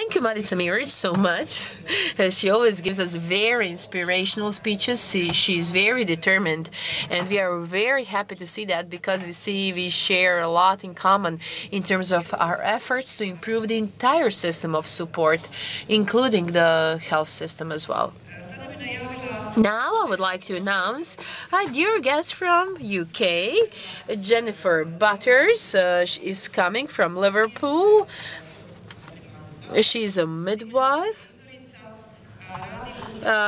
Thank you, Maritza Mirich, so much. She always gives us very inspirational speeches. She's very determined, and we are very happy to see that, because we share a lot in common in terms of our efforts to improve the entire system of support, including the health system as well. Now I would like to announce a dear guest from UK, Jennifer Butters. She is coming from Liverpool. She's a midwife.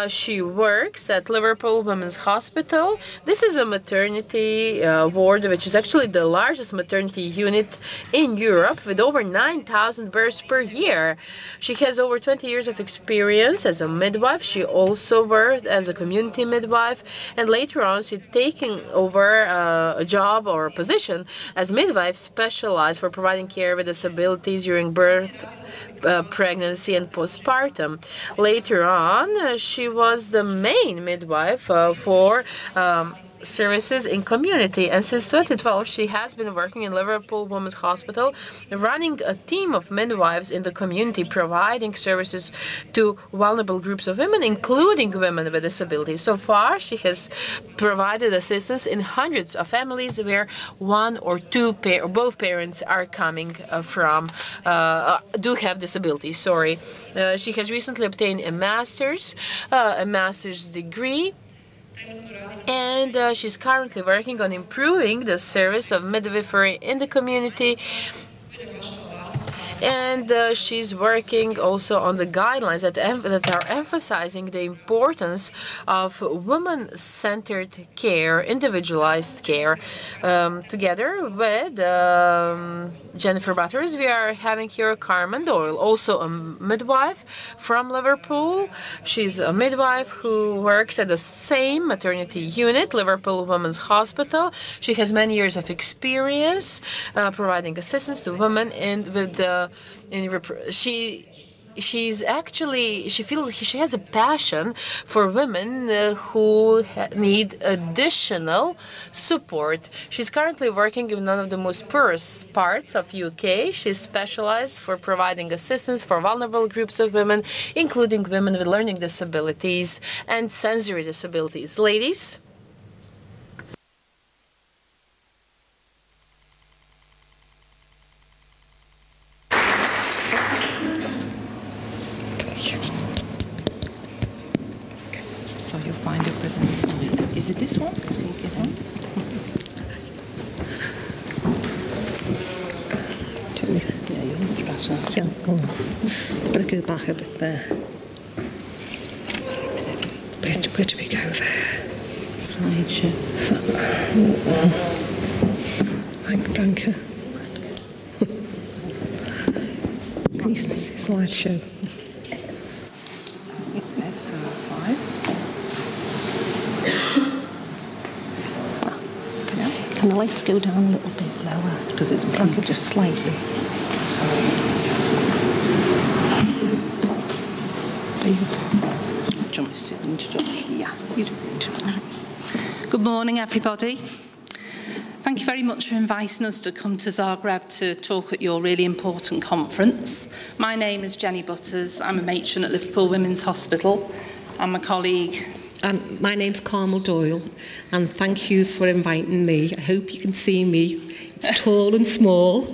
She works at Liverpool Women's Hospital. This is a maternity ward, which is actually the largest maternity unit in Europe, with over 9,000 births per year. She has over 20 years of experience as a midwife. She also worked as a community midwife, and later on she's taking over a job or a position as midwife specialized for providing care with disabilities during birth, pregnancy and postpartum. Later on, she was the main midwife for services in community, and since 2012 she has been working in Liverpool Women's Hospital, running a team of midwives in the community, providing services to vulnerable groups of women, including women with disabilities. So far, she has provided assistance in hundreds of families where one or two or both parents are coming from do have disabilities. She has recently obtained a master's degree, and she's currently working on improving the service of midwifery in the community. And she's working also on the guidelines that are emphasizing the importance of woman-centered care, individualized care. Together with Jennifer Butters, we are having here Carmen Doyle, also a midwife from Liverpool. She's a midwife who works at the same maternity unit, Liverpool Women's Hospital. She has many years of experience providing assistance to women, and with the she has a passion for women who need additional support. She's currently working in one of the most poorest parts of UK. She's specialized for providing assistance for vulnerable groups of women, including women with learning disabilities and sensory disabilities. Ladies. So you'll find a present. Is it this one? I think it is. Yeah, you're much better. Yeah, better go back a bit there. Where do we go there? Slideshow. Danke. Slideshow. It's F5. Can the lights go down a little bit lower? Because it's just slightly. Do you want me to do the introduction? Yeah, you do the introduction. Good morning, everybody. Thank you very much for inviting us to come to Zagreb to talk at your really important conference. My name is Jenny Butters. I'm a matron at Liverpool Women's Hospital, and my colleague... And my name's Carmel Doyle, and thank you for inviting me. I hope you can see me. It's tall and small.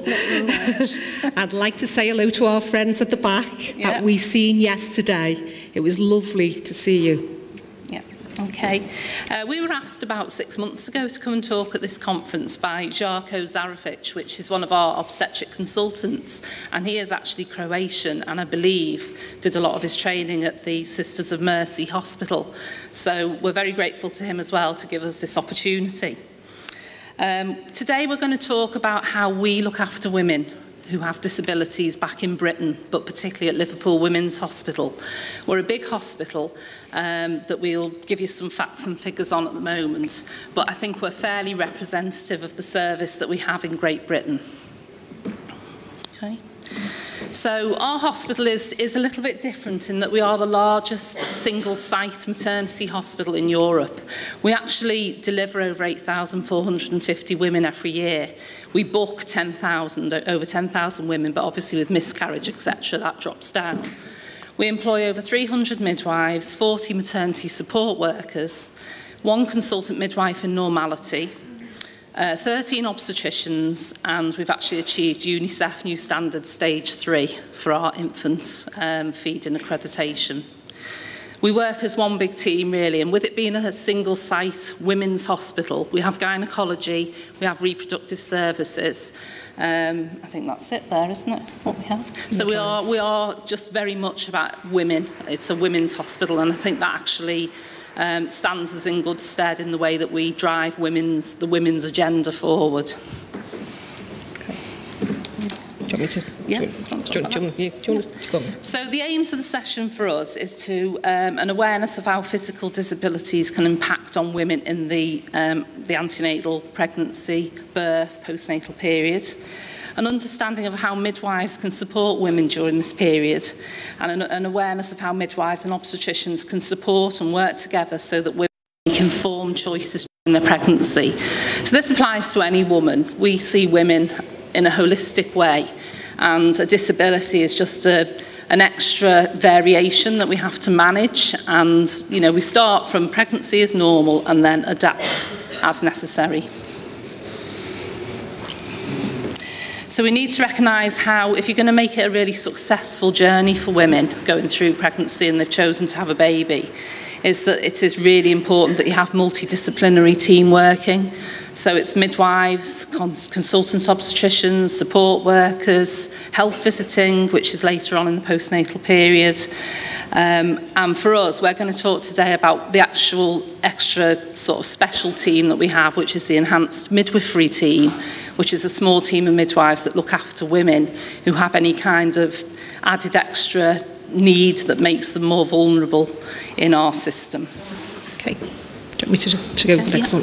I'd like to say hello to our friends at the back that we seen yesterday. It was lovely to see you. Yeah, okay. We were asked about 6 months ago to come and talk at this conference by Žarko Zarovic, which is one of our obstetric consultants, and he is actually Croatian, and I believe did a lot of his training at the Sisters of Mercy Hospital. So we're very grateful to him as well to give us this opportunity. Today we're going to talk about how we look after women who have disabilities back in Britain, but particularly at Liverpool Women's Hospital. We're a big hospital that we'll give you some facts and figures on at the moment, but I think we're fairly representative of the service that we have in Great Britain. Okay. So our hospital is a little bit different in that we are the largest single-site maternity hospital in Europe. We actually deliver over 8,450 women every year. We book 10,000, over 10,000 women, but obviously with miscarriage, etc., that drops down. We employ over 300 midwives, 40 maternity support workers, 1 consultant midwife in normality, 13 obstetricians, and we've actually achieved UNICEF New Standard Stage 3 for our infant feeding accreditation. We work as one big team, really, and with it being a single-site women's hospital, we have gynecology, we have reproductive services. I think that's it there, isn't it, what we have? So we are just very much about women. It's a women's hospital, and I think that actually stands us in good stead in the way that we drive the women's agenda forward. Do you want me to? Yeah. Do you want to go on? So the aims of the session for us is to an awareness of how physical disabilities can impact on women in the antenatal, pregnancy, birth, postnatal period, an understanding of how midwives can support women during this period, and an awareness of how midwives and obstetricians can support and work together so that women make informed choices during their pregnancy. So this applies to any woman. We see women in a holistic way, and a disability is just an extra variation that we have to manage, and we start from pregnancy as normal and then adapt as necessary. So we need to recognise how, if you're going to make it a really successful journey for women going through pregnancy and they've chosen to have a baby, is that it is really important that you have multidisciplinary team working. So it's midwives, consultant obstetricians, support workers, health visiting, which is later on in the postnatal period. And for us, we're going to talk today about the actual extra sort of special team that we have, which is the enhanced midwifery team, which is a small team of midwives that look after women who have any kind of added extra need that makes them more vulnerable in our system. Okay. Do you want me to go to the next one?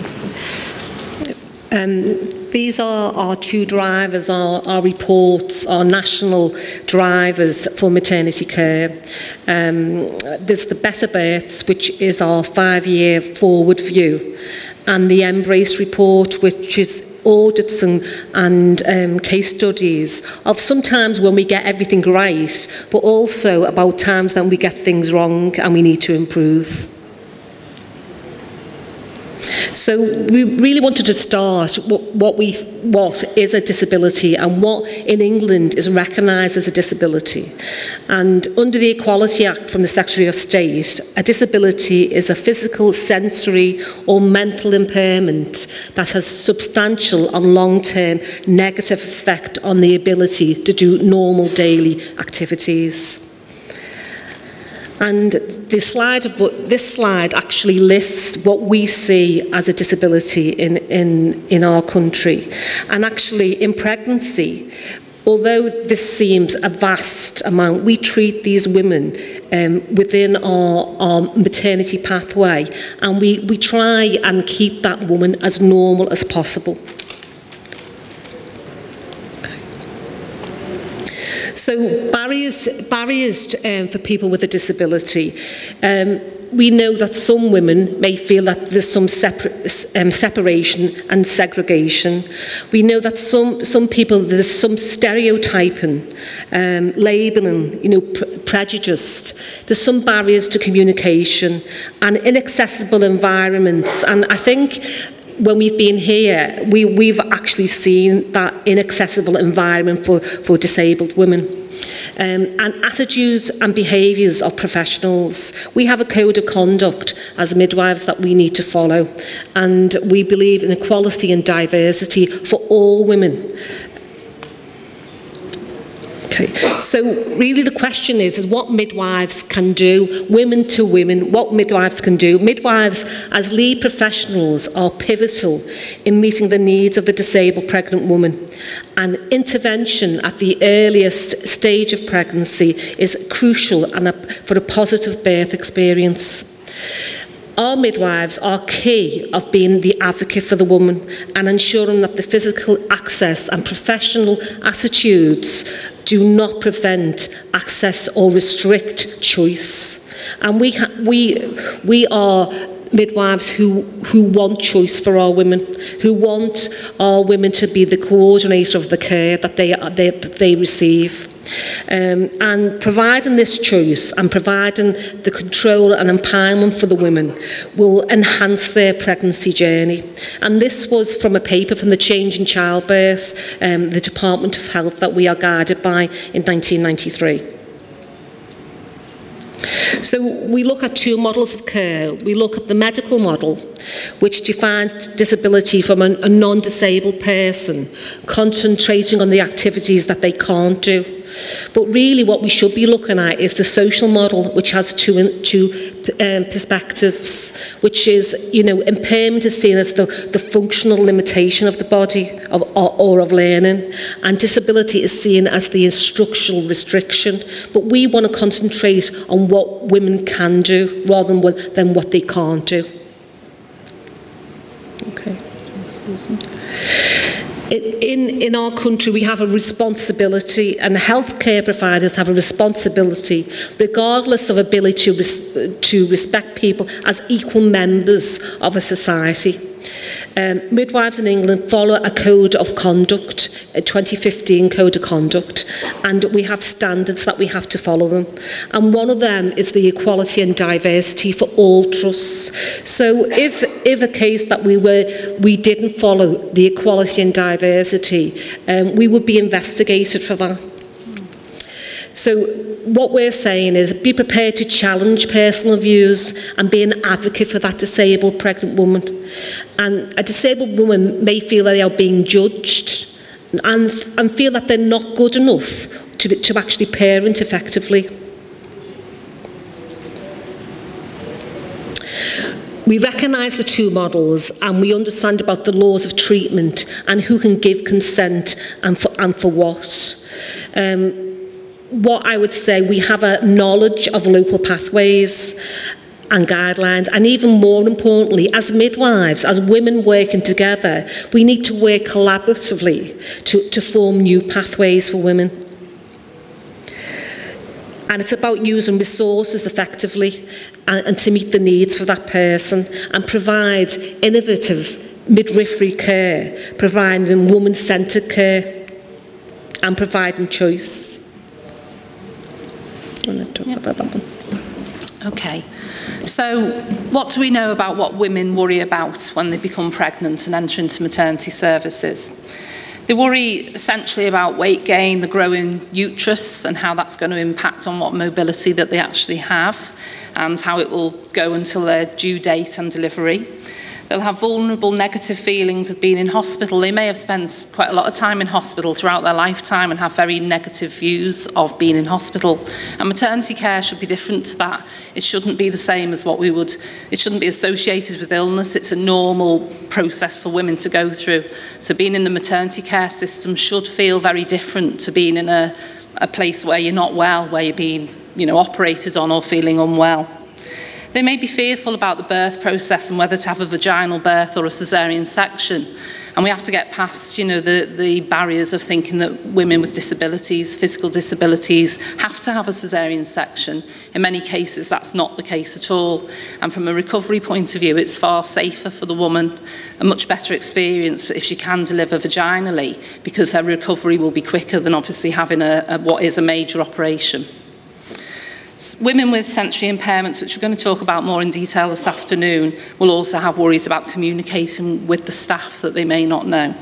These are our 2 drivers, our reports, our national drivers for maternity care. There's the Better Births, which is our 5-year forward view, and the Embrace report, which is audits and case studies of sometimes when we get everything right, but also about times that we get things wrong and we need to improve. So we really wanted to start what is a disability and what in England is recognised as a disability. And under the Equality Act from the Secretary of State, a disability is a physical, sensory or mental impairment that has substantial and long-term negative effect on the ability to do normal daily activities. And this slide actually lists what we see as a disability in our country. And actually, in pregnancy, although this seems a vast amount, we treat these women within our maternity pathway, and we try and keep that woman as normal as possible. So barriers for people with a disability. We know that some women may feel that there's some separation and segregation. We know that some people, there's some stereotyping, labelling, prejudice. There's some barriers to communication and inaccessible environments. And I think when we've been here, we've actually seen that inaccessible environment for disabled women. And attitudes and behaviours of professionals. We have a code of conduct as midwives that we need to follow, and we believe in equality and diversity for all women. Okay, so really the question is what midwives can do, women to women, what midwives can do. Midwives as lead professionals are pivotal in meeting the needs of the disabled pregnant woman, and intervention at the earliest stage of pregnancy is crucial and for a positive birth experience. Our midwives are key of being the advocate for the woman and ensuring that the physical access and professional attitudes do not prevent access or restrict choice. And we are midwives who want choice for our women, who want our women to be the coordinator of the care that they receive. And providing this choice and providing the control and empowerment for the women will enhance their pregnancy journey. And this was from a paper from the Change in Childbirth, the Department of Health that we are guided by in 1993. So we look at two models of care. We look at the medical model, which defines disability from a non-disabled person, concentrating on the activities that they can't do. But really what we should be looking at is the social model, which has two perspectives, which is, impairment is seen as the functional limitation of the body or of learning, and disability is seen as the instructional restriction. But we want to concentrate on what women can do rather than what they can't do. Okay. In our country, we have a responsibility, and healthcare providers have a responsibility, regardless of ability to respect people as equal members of a society. Midwives in England follow a code of conduct, a 2015 code of conduct, and we have standards that we have to follow them. And one of them is the equality and diversity for all trusts. So if a case that we didn't follow the equality and diversity, we would be investigated for that. So what we're saying is be prepared to challenge personal views and be an advocate for that disabled pregnant woman. And a disabled woman may feel that they are being judged and feel that they're not good enough to actually parent effectively. We recognise the two models and we understand about the laws of treatment and who can give consent and for what. What I would say, we have a knowledge of local pathways and guidelines, and even more importantly, as midwives, as women working together, we need to work collaboratively to form new pathways for women. And it's about using resources effectively and to meet the needs for that person and provide innovative midwifery care, providing woman-centred care and providing choice. I want to talk about that one. Okay, so what do we know about what women worry about when they become pregnant and enter into maternity services? They worry essentially about weight gain, the growing uterus, and how that's going to impact on what mobility that they actually have, and how it will go until their due date and delivery. They'll have vulnerable negative feelings of being in hospital. They may have spent quite a lot of time in hospital throughout their lifetime and have very negative views of being in hospital. And maternity care should be different to that. It shouldn't be the same as what it shouldn't be associated with illness. It's a normal process for women to go through. So being in the maternity care system should feel very different to being in a place where you're not well, where you're being, operated on or feeling unwell. They may be fearful about the birth process and whether to have a vaginal birth or a caesarean section. And we have to get past, the barriers of thinking that women with disabilities, physical disabilities, have to have a caesarean section. In many cases, that's not the case at all. And from a recovery point of view, it's far safer for the woman, a much better experience if she can deliver vaginally, because her recovery will be quicker than obviously having what is a major operation. Women with sensory impairments, which we're going to talk about more in detail this afternoon, will also have worries about communicating with the staff that they may not know.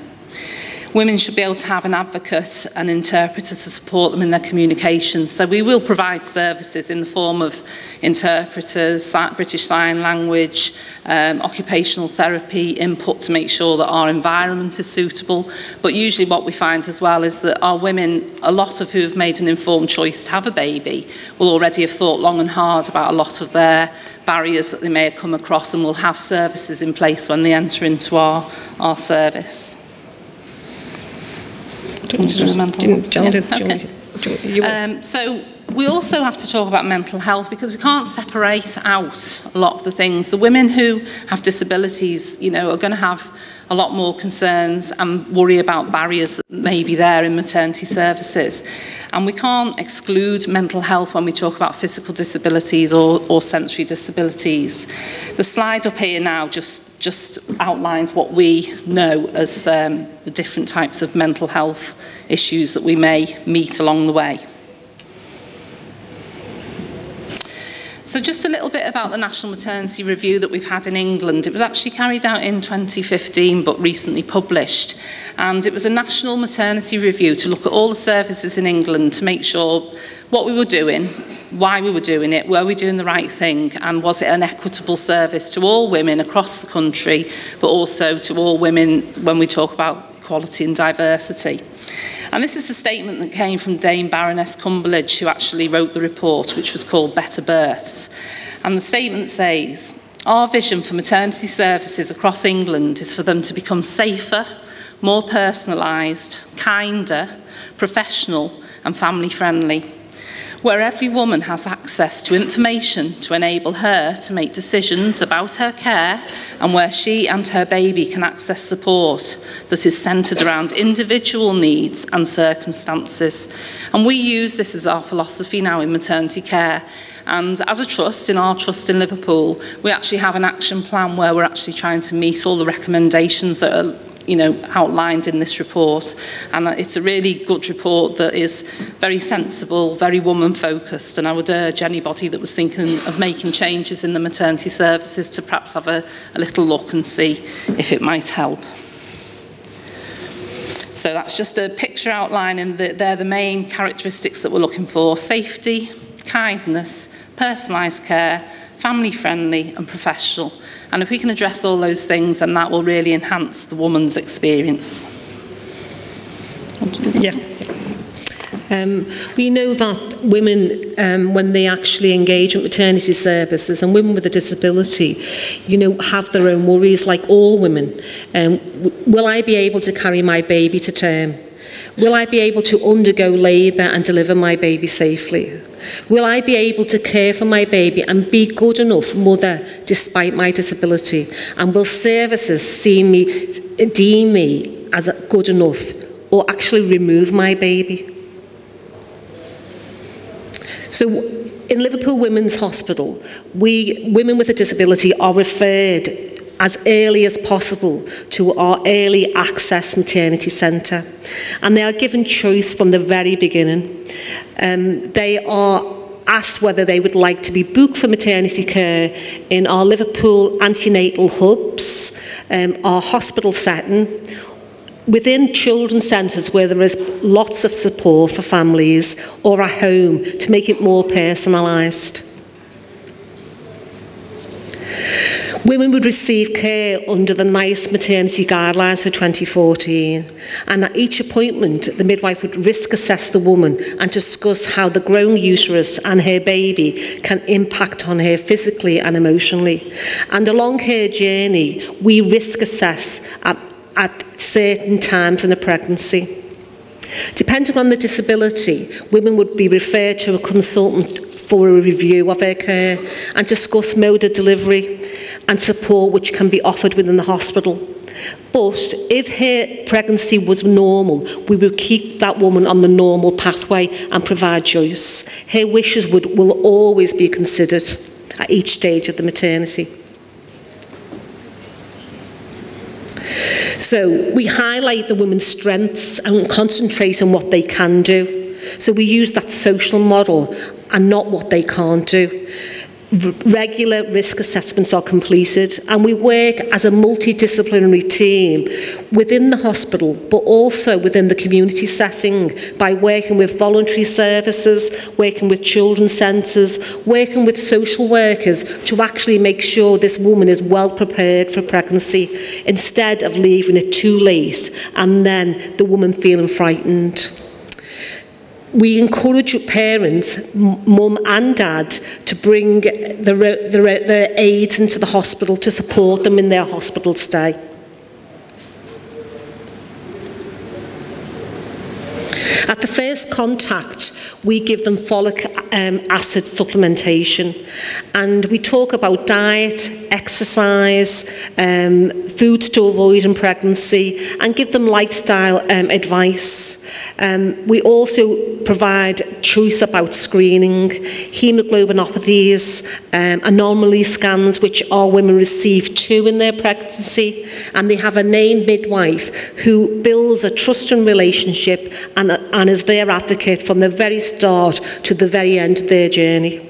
Women should be able to have an advocate and interpreter to support them in their communication. So we will provide services in the form of interpreters, British Sign Language, occupational therapy, input to make sure that our environment is suitable. But usually what we find as well is that our women, a lot of who have made an informed choice to have a baby, will already have thought long and hard about a lot of their barriers that they may have come across, and will have services in place when they enter into our service. So we also have to talk about mental health because we can't separate out a lot of the things. The women who have disabilities, you know, are going to have a lot more concerns and worry about barriers that may be there in maternity services. And we can't exclude mental health when we talk about physical disabilities or sensory disabilities. The slide up here now just outlines what we know as the different types of mental health issues that we may meet along the way. So just a little bit about the National Maternity Review that we've had in England. It was actually carried out in 2015 but recently published, and it was a national maternity review to look at all the services in England to make sure what we were doing, why we were doing it, were we doing the right thing, and was it an equitable service to all women across the country, but also to all women when we talk about equality and diversity. And this is a statement that came from Dame Baroness Cumberledge, who actually wrote the report, which was called Better Births. And the statement says, "Our vision for maternity services across England is for them to become safer, more personalised, kinder, professional and family-friendly, where every woman has access to information to enable her to make decisions about her care and where she and her baby can access support that is centred around individual needs and circumstances." And we use this as our philosophy now in maternity care. And as a trust, in our trust in Liverpool, we actually have an action plan where we're actually trying to meet all the recommendations that are outlined in this report, and it's a really good report that is very sensible, very woman-focused, and I would urge anybody that was thinking of making changes in the maternity services to perhaps have a little look and see if it might help. So that's just a picture outlining they're the main characteristics that we're looking for: safety, kindness, personalised care, family-friendly and professional. And if we can address all those things, then that will really enhance the woman's experience. Yeah. We know that women, when they actually engage with maternity services, and women with a disability, have their own worries, like all women. Will I be able to carry my baby to term? Will I be able to undergo labour and deliver my baby safely? Will I be able to care for my baby and be good enough mother despite my disability? And will services deem me as good enough, or actually remove my baby? So in Liverpool Women's Hospital, women with a disability are referred as early as possible to our early access maternity centre, and they are given choice from the very beginning. They are asked whether they would like to be booked for maternity care in our Liverpool antenatal hubs, our hospital setting, within children's centres where there is lots of support for families, or at home to make it more personalised. Women would receive care under the NICE maternity guidelines for 2014, and at each appointment the midwife would risk assess the woman and discuss how the growing uterus and her baby can impact on her physically and emotionally. And along her journey we risk assess at certain times in a pregnancy. Depending on the disability, women would be referred to a consultant for a review of her care and discuss mode of delivery and support which can be offered within the hospital. But if her pregnancy was normal, we would keep that woman on the normal pathway and provide choice. Her wishes will always be considered at each stage of the maternity. So we highlight the women's strengths and concentrate on what they can do. So we use that social model and not what they can't do. Regular risk assessments are completed, and we work as a multidisciplinary team within the hospital, but also within the community setting by working with voluntary services, working with children's centres, working with social workers to actually make sure this woman is well prepared for pregnancy, instead of leaving it too late and then the woman feeling frightened. We encourage parents, mum and dad, to bring their aides into the hospital to support them in their hospital stay. At the first contact, we give them folic acid supplementation, and we talk about diet, exercise, foods to avoid in pregnancy, and give them lifestyle advice. We also provide choice about screening, hemoglobinopathies, anomaly scans, which our women receive 2 in their pregnancy, and they have a named midwife who builds a trusting relationship and is their advocate from the very start to the very end of their journey.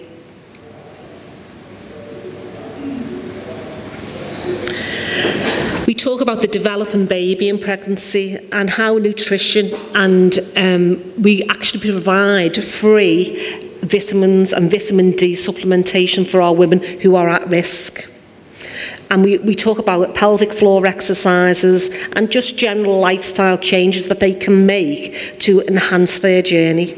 We talk about the developing baby in pregnancy and how nutrition, and we actually provide free vitamins and vitamin D supplementation for our women who are at risk. And we talk about pelvic floor exercises and just general lifestyle changes that they can make to enhance their journey.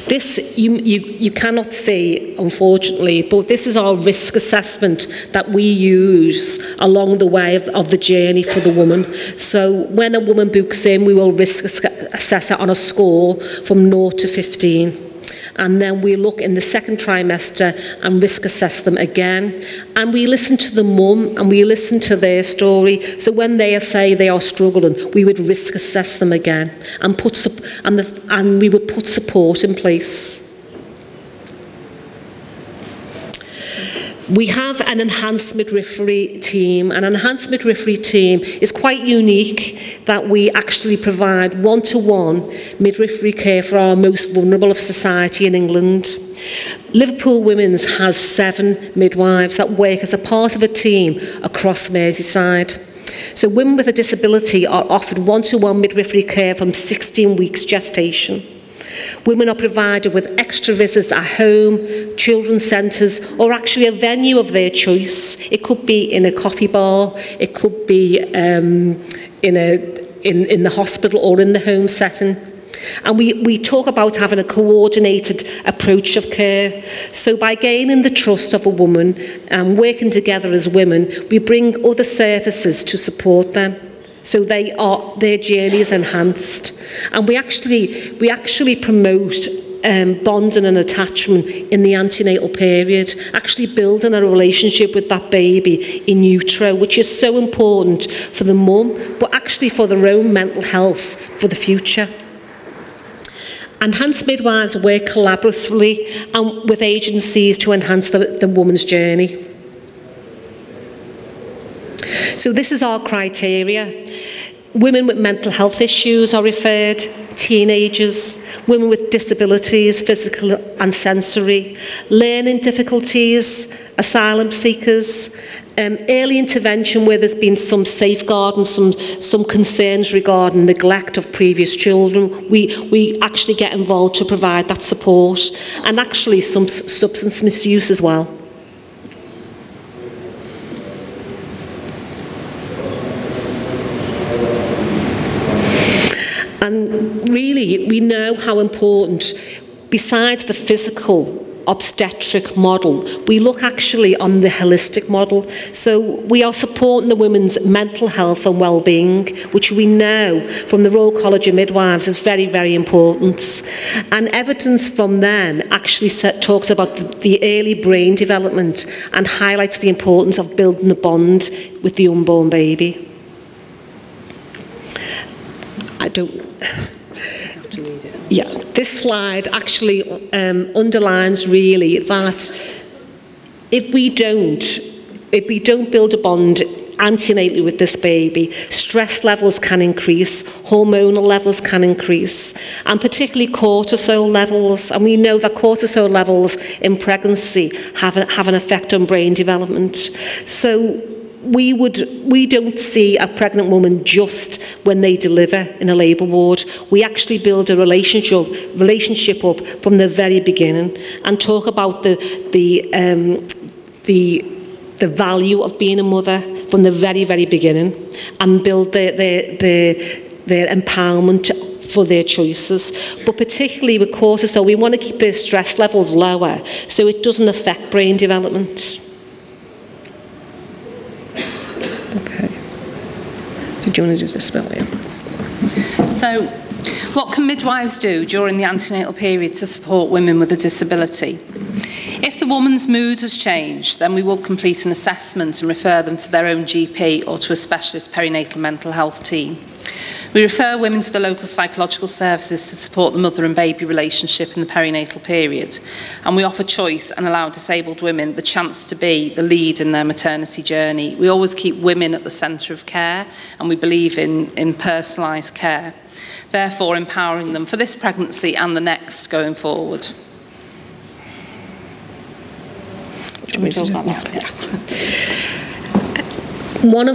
This you cannot see, unfortunately, but this is our risk assessment that we use along the way of the journey for the woman. So when a woman books in, we will risk assess her on a score from 0 to 15. And then we look in the second trimester and risk assess them again. And we listen to the mum and we listen to their story. So when they say they are struggling, we would risk assess them again and we would put support in place. We have an enhanced midwifery team. An enhanced midwifery team is quite unique that we actually provide one-to-one midwifery care for our most vulnerable of society in England. Liverpool Women's has 7 midwives that work as a part of a team across Merseyside. So women with a disability are offered one-to-one midwifery care from 16 weeks gestation. Women are provided with extra visits at home, children's centres, or actually a venue of their choice. It could be in a coffee bar, it could be in the hospital or in the home setting. And we talk about having a coordinated approach of care. So by gaining the trust of a woman and working together as women, we bring other services to support them. So their journey is enhanced. And we actually promote bonding and attachment in the antenatal period, actually building a relationship with that baby in utero, which is so important for the mum, but actually for their own mental health for the future. Enhanced midwives work collaboratively and with agencies to enhance the woman's journey. So this is our criteria. Women with mental health issues are referred, teenagers, women with disabilities, physical and sensory, learning difficulties, asylum seekers, early intervention where there's been some safeguarding, some concerns regarding neglect of previous children. We actually get involved to provide that support, and actually some substance misuse as well. And really, we know how important, besides the physical obstetric model, we look actually on the holistic model. So we are supporting the women's mental health and well-being, which we know from the Royal College of Midwives is very, very important. And evidence from them actually talks about the early brain development and highlights the importance of building a bond with the unborn baby. Yeah, this slide actually underlines really that if we don't build a bond antenatally with this baby, stress levels can increase, hormonal levels can increase, and particularly cortisol levels. And we know that cortisol levels in pregnancy have an effect on brain development. So we don't see a pregnant woman just when they deliver in a labour ward. We actually build a relationship up from the very beginning and talk about the value of being a mother from the very, very beginning, and build their empowerment for their choices. But particularly with cortisol, we want to keep their stress levels lower so it doesn't affect brain development. Okay. So do you want to do this spell? Yeah. So, what can midwives do during the antenatal period to support women with a disability? If the woman's mood has changed, then we will complete an assessment and refer them to their own GP or to a specialist perinatal mental health team. We refer women to the local psychological services to support the mother and baby relationship in the perinatal period, and we offer choice and allow disabled women the chance to be the lead in their maternity journey. We always keep women at the centre of care, and we believe in personalised care, therefore empowering them for this pregnancy and the next going forward. One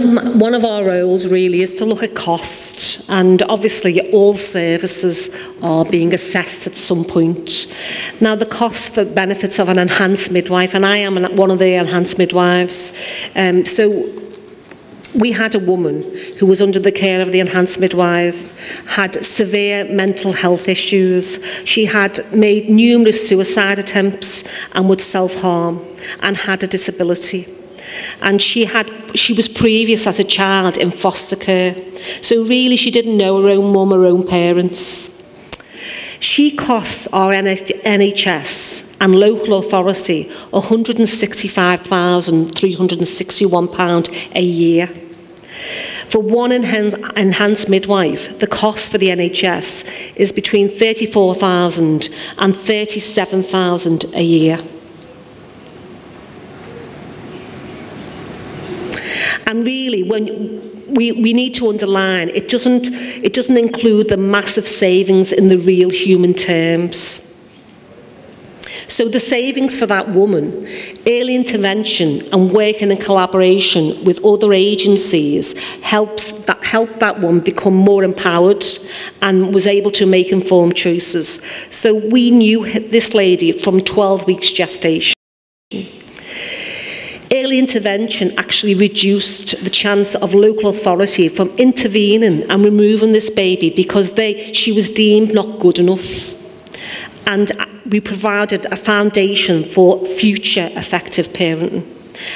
of our roles really is to look at cost, and obviously all services are being assessed at some point. Now, the cost for benefits of an enhanced midwife, and I am one of the enhanced midwives, so we had a woman who was under the care of the enhanced midwife, had severe mental health issues. She had made numerous suicide attempts and would self-harm and had a disability. And she was previous as a child in foster care. So really she didn't know her own mum, her own parents. She costs our NHS and local authority £165,361 a year. For one enhanced midwife, the cost for the NHS is between £34,000 and £37,000 a year. And really, when we need to underline, it doesn't include the massive savings in the real human terms. So the savings for that woman, early intervention and working in collaboration with other agencies helped that woman become more empowered and was able to make informed choices. So we knew this lady from 12 weeks gestation. Early intervention actually reduced the chance of local authority from intervening and removing this baby because she was deemed not good enough. And we provided a foundation for future effective parenting.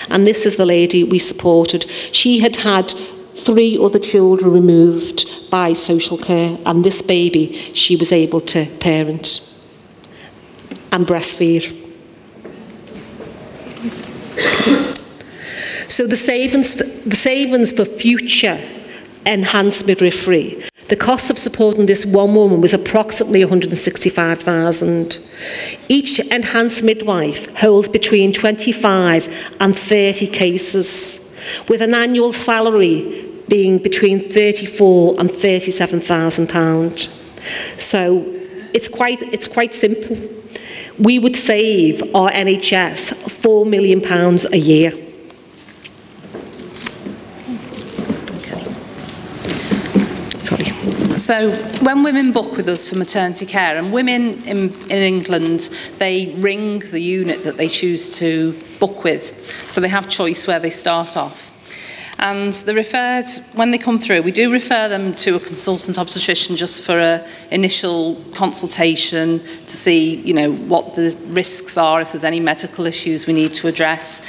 And this is the lady we supported. She had had 3 other children removed by social care, and this baby she was able to parent and breastfeed. So the savings for future enhanced midwifery, the cost of supporting this one woman was approximately £165,000. Each enhanced midwife holds between 25 and 30 cases, with an annual salary being between £34,000 and £37,000. So it's quite simple. We would save our NHS £4 million a year. So when women book with us for maternity care, and women in England, they ring the unit that they choose to book with. So they have choice where they start off. And they're referred, when they come through, we do refer them to a consultant obstetrician just for an initial consultation to see, what the risks are, if there's any medical issues we need to address,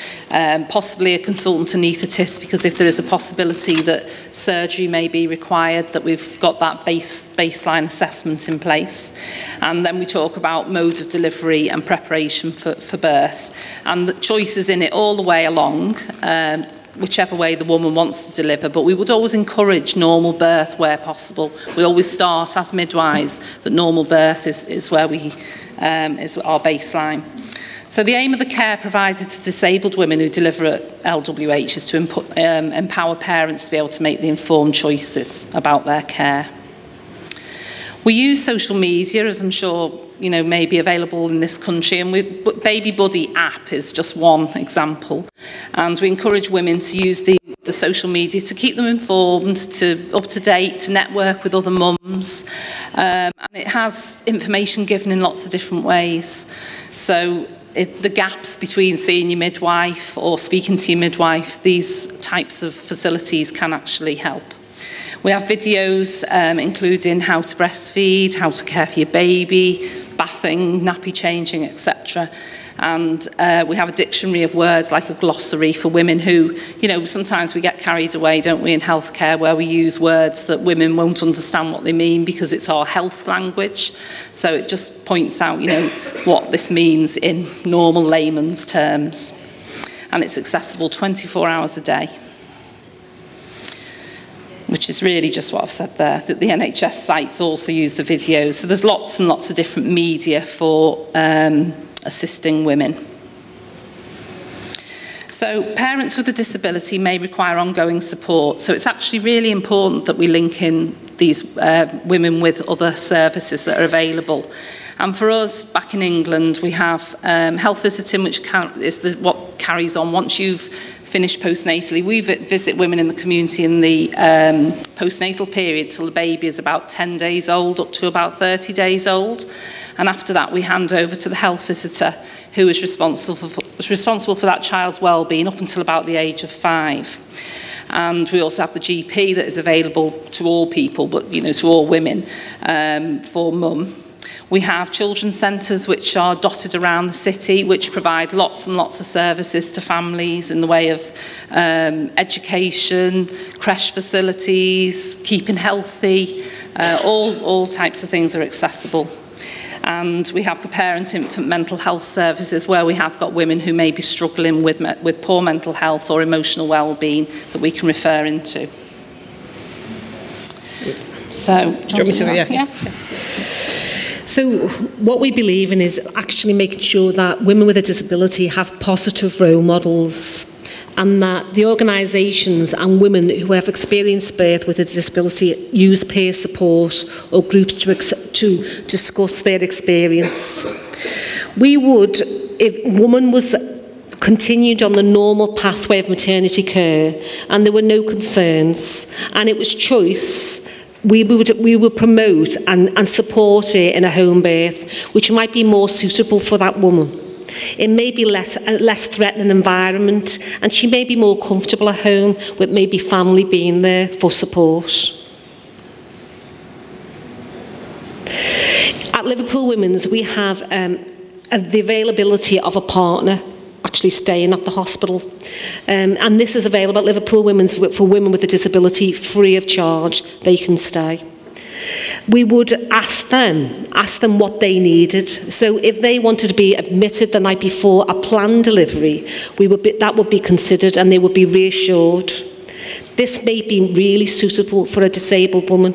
possibly a consultant anaesthetist, because if there is a possibility that surgery may be required, that we've got that baseline assessment in place. And then we talk about mode of delivery and preparation for birth. And the choices in it all the way along, whichever way the woman wants to deliver, but we would always encourage normal birth where possible. We always start as midwives that normal birth is where is our baseline. So the aim of the care provided to disabled women who deliver at LWH is to empower parents to be able to make the informed choices about their care. We use social media, as I'm sure may be available in this country, and Baby Buddy app is just one example. And we encourage women to use the social media to keep them informed, up to date, to network with other mums. And it has information given in lots of different ways. So the gaps between seeing your midwife or speaking to your midwife, these types of facilities can actually help. We have videos including how to breastfeed, how to care for your baby, bathing, nappy changing, etc. And we have a dictionary of words, like a glossary for women who, you know, sometimes we get carried away, don't we, in healthcare, where we use words that women won't understand what they mean because it's our health language. So it just points out, you know, what this means in normal layman's terms. And it's accessible 24 hours a day, which is really just what I've said there, that the NHS sites also use the videos. So there's lots and lots of different media for assisting women. So parents with a disability may require ongoing support. So it's actually really important that we link in these women with other services that are available. And for us, back in England, we have health visiting, which is what carries on once you've finished postnatally. We visit women in the community in the postnatal period till the baby is about 10 days old, up to about 30 days old. And after that, we hand over to the health visitor, who is responsible for that child's well-being up until about the age of 5. And we also have the GP that is available to all people, but, you know, to all women, for mum. We have children's centres which are dotted around the city, which provide lots and lots of services to families in the way of education, creche facilities, keeping healthy, all types of things are accessible. And we have the parent-infant mental health services, where we have got women who may be struggling with poor mental health or emotional well-being that we can refer into. So, do you want me to? Yeah. So what we believe in is actually making sure that women with a disability have positive role models, and that the organisations and women who have experienced birth with a disability use peer support or groups to discuss their experience. We would, if a woman was continued on the normal pathway of maternity care and there were no concerns and it was choice, we would promote and support it in a home birth, which might be more suitable for that woman. It may be a less threatening environment, and she may be more comfortable at home with maybe family being there for support. At Liverpool Women's, we have the availability of a partner actually staying at the hospital. And this is available at Liverpool Women's for women with a disability, free of charge. They can stay. We would ask them what they needed. So if they wanted to be admitted the night before a planned delivery, that would be considered and they would be reassured. This may be really suitable for a disabled woman.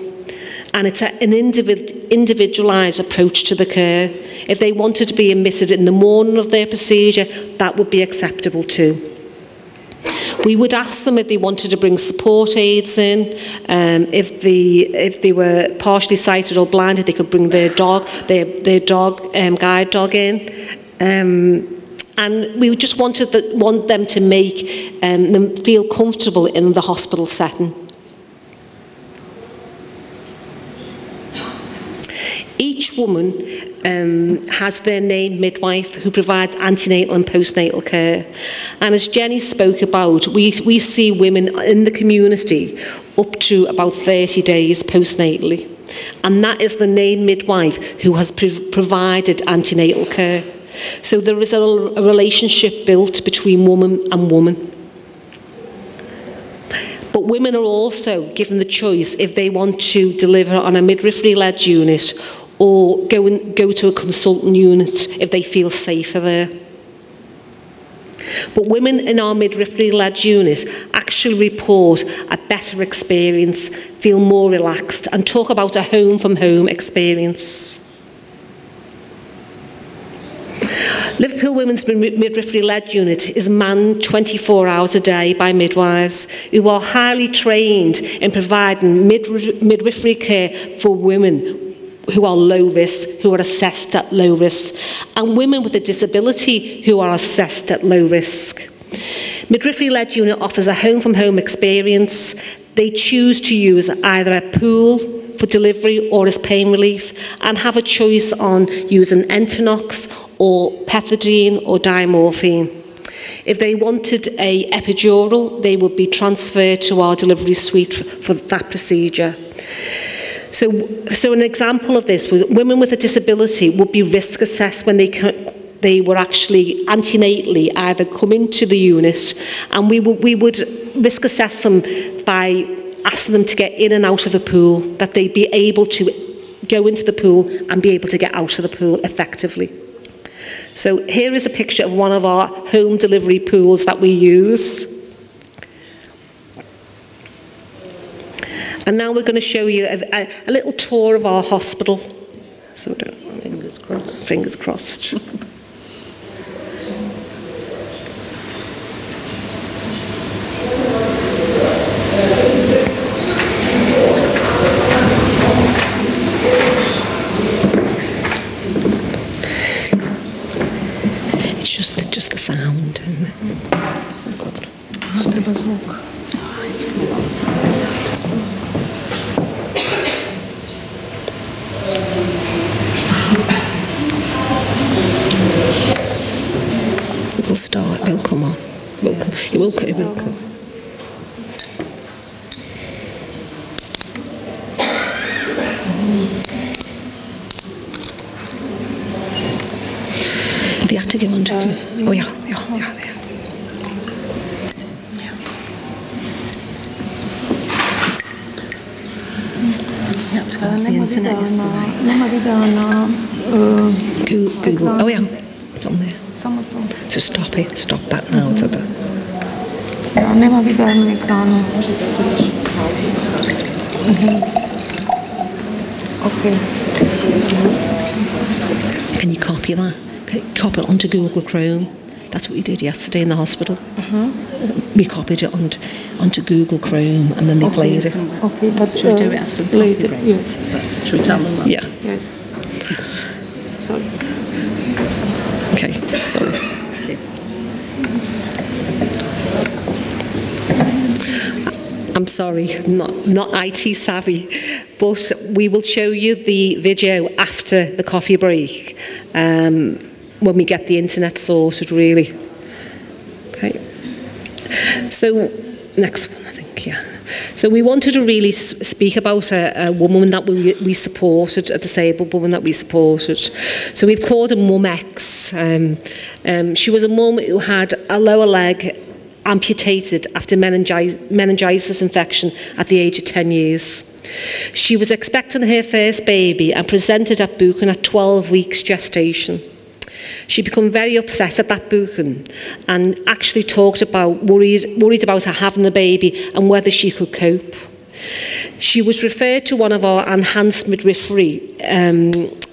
And it's an individualised approach to the care. If they wanted to be admitted in the morning of their procedure, that would be acceptable too. We would ask them if they wanted to bring support aids in. If they were partially sighted or blinded, they could bring their dog, guide dog in. And we just want them to make them feel comfortable in the hospital setting. Each woman has their named midwife who provides antenatal and postnatal care. And as Jenny spoke about, we see women in the community up to about 30 days postnatally. And that is the named midwife who has provided antenatal care. So there is a relationship built between woman and woman. But women are also given the choice if they want to deliver on a midwifery-led unit or go to a consultant unit if they feel safer there. But women in our midwifery-led unit actually report a better experience, feel more relaxed, and talk about a home-from-home experience. Liverpool Women's Midwifery-led unit is manned 24 hours a day by midwives who are highly trained in providing midwifery care for women who are low risk, who are assessed at low risk, and women with a disability who are assessed at low risk. Midwifery-led unit offers a home-from-home experience. They choose to use either a pool for delivery or as pain relief, and have a choice on using Entonox or pethidine or diamorphine. If they wanted a epidural, they would be transferred to our delivery suite for that procedure. So an example of this was women with a disability would be risk assessed when they were actually antenatally either come into the unit, and we would risk assess them by asking them to get in and out of the pool, that they'd be able to go into the pool and be able to get out of the pool effectively. So here is a picture of one of our home delivery pools that we use. And now we're going to show you a little tour of our hospital. So Fingers crossed. Fingers crossed. It's just the sound. Treba zvuk. It will start, it will come on. It will come. The have to go on to... oh, yeah. Google. Oh, yeah. It's on there. So stop it. Stop that now. Nema videa na ekranu. Okay. Can you copy that? Copy it onto Google Chrome. That's what we did yesterday in the hospital. We copied it onto Google Chrome, and then they played it. Okay, but should we do it after the later? Break? Yes. Should we tell them that? Yeah. Yes. Sorry. Okay. Sorry. I'm sorry, not IT savvy, but we will show you the video after the coffee break when we get the internet sorted, really. Okay. So, next one, I think, yeah. So we wanted to really speak about a woman that we supported, a disabled woman that we supported. So we've called her Mum X. She was a mum who had a lower leg amputated after meningitis infection at the age of 10 years. She was expecting her first baby and presented at Buchan at 12 weeks gestation. She became very upset at that Buchan and actually worried about her having the baby and whether she could cope. She was referred to one of our enhanced midwifery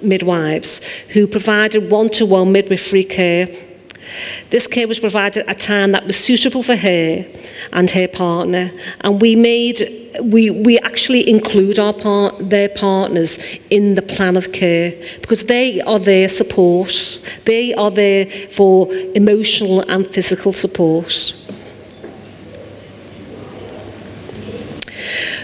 midwives who provided one-to-one midwifery care. This care was provided at a time that was suitable for her and her partner, and we actually include their partners in the plan of care because they are their support. They are there for emotional and physical support.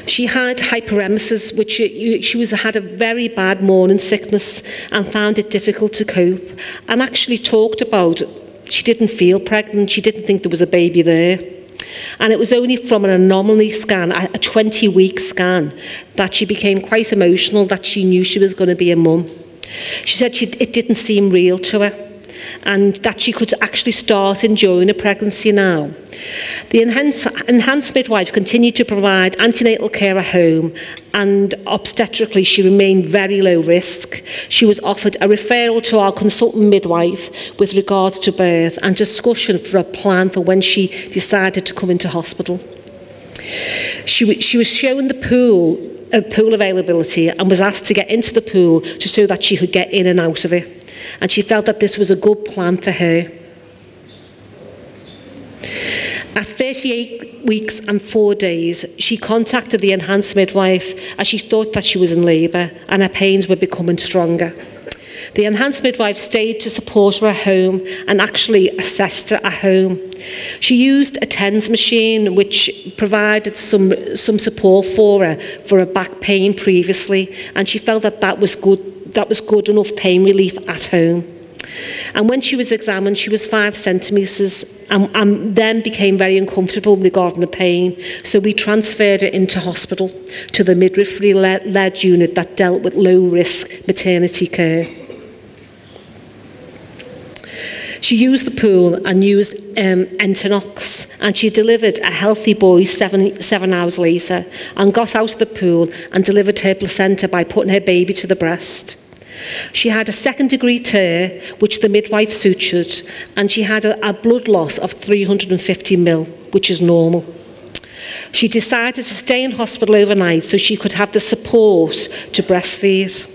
She had hyperemesis, which she had a very bad morning sickness and found it difficult to cope, and actually talked about she didn't feel pregnant, she didn't think there was a baby there. And it was only from an anomaly scan, a 20-week scan, that she became quite emotional, that she knew she was going to be a mum. She said it didn't seem real to her, and that she could actually start enjoying a pregnancy now. The enhanced midwife continued to provide antenatal care at home, and obstetrically she remained very low risk. She was offered a referral to our consultant midwife with regards to birth and discussion for a plan for when she decided to come into hospital. She was shown the pool availability and was asked to get into the pool so that she could get in and out of it. And she felt that this was a good plan for her. At 38 weeks and 4 days, she contacted the enhanced midwife as she thought that she was in labour and her pains were becoming stronger. The enhanced midwife stayed to support her at home and actually assessed her at home. She used a TENS machine which provided some support for her back pain previously, and she felt that was good enough pain relief at home. And when she was examined, she was 5 centimetres and then became very uncomfortable regarding the pain. So we transferred her into hospital to the midwifery-led unit that dealt with low-risk maternity care. She used the pool and used Antenatal, and she delivered a healthy boy 7 hours later and got out of the pool and delivered her placenta by putting her baby to the breast. She had a 2nd-degree tear, which the midwife sutured, and she had a blood loss of 350 ml, which is normal. She decided to stay in hospital overnight so she could have the support to breastfeed.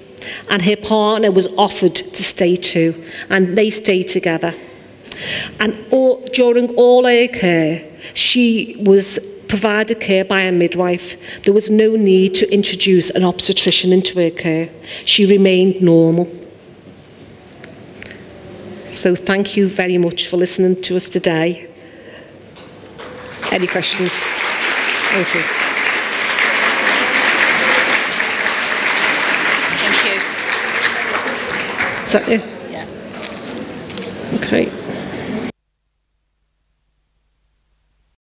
And her partner was offered to stay too, and they stayed together. And during all her care, she was provided care by a midwife. There was no need to introduce an obstetrician into her care. She remained normal. So thank you very much for listening to us today. Any questions? Thank you. Thank you. Is that it? Yeah. Okay.